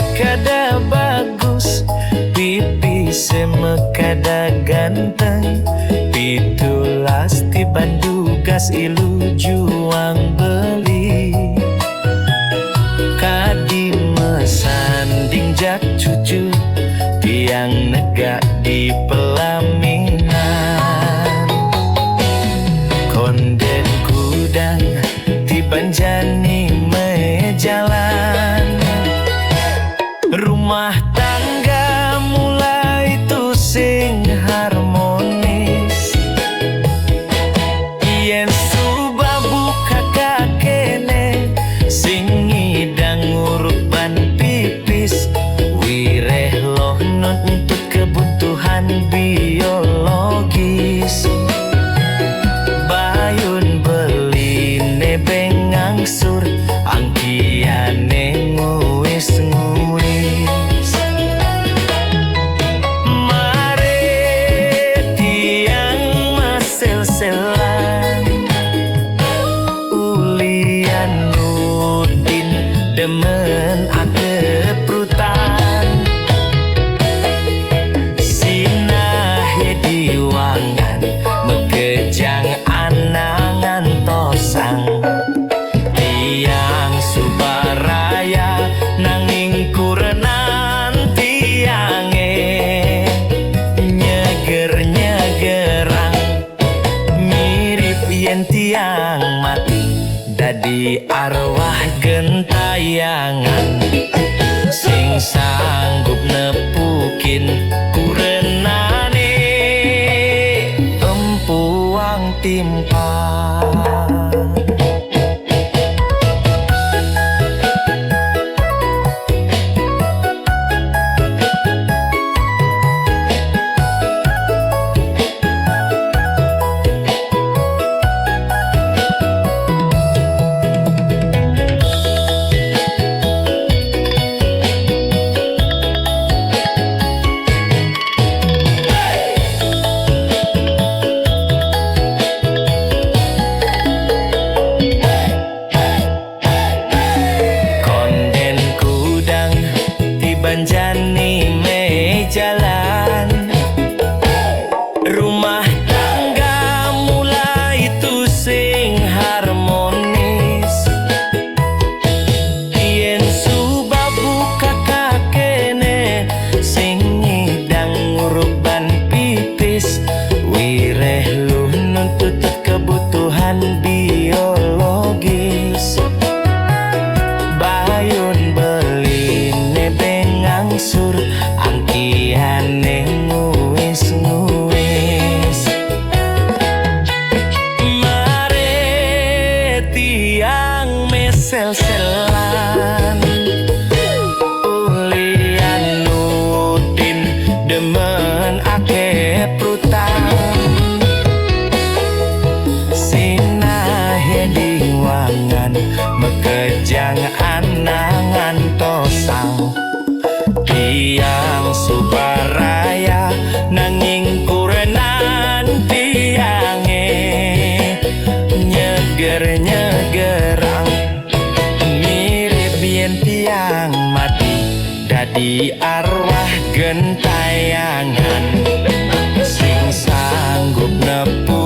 mekada bagus, pipi semekada ganteng, pitulas ti bandugas ilu juang beli. Kadi mesanding jak cucu, tiang negak di pelaminan. Konden kudang ti banjani mejalan, rumah tangga mulai tu sing harmonis. Yen subabu kakak kene sing ngidang ngurban pipis, wireh loh non untuk kebutuhan biologis. Bayun beli nebeng angsur, angkiane nguis-nguis. Mare tiang masel-selan, ulian nudin demen akeprutan. Sinahe diwangan mekejang anangan tosang, tiang subaraya nanging kurenan tiange nyeger-nyegerang, mirip yen tiang mati dadi arwah gentayangan, sing sanggup nepukin kurenane empuang timpang. Banjani mejalan, rumah tangga mulai tu sing harmonis. Yen subabu kakak kene sing ngidang ngurban pipis, wireh luh nuntut kebutuhan biologis. Bayun beli nebeng angsur, angkiane nguis-nguis. Mare tiang mesel-selan, ulian nudin demen akeprutan. Sinahe diwangan mekejang anangan tosang, tiang subaraya nanging kurenan tiange nyeger-nyegerang, mirip yen tiang mati dadi arwah gentayangan, sing sanggup nepu